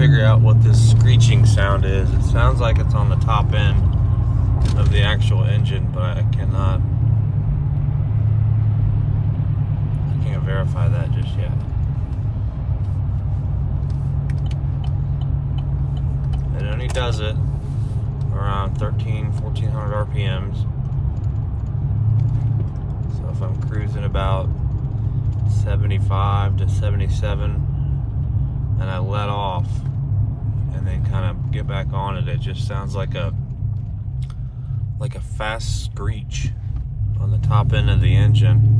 figure out what this screeching sound is. It sounds like it's on the top end of the actual engine, but I can't verify that just yet. It only does it around 1400 RPMs. So if I'm cruising about 75 to 77 and I let off and then kind of get back on it, it just sounds like a fast screech on the top end of the engine.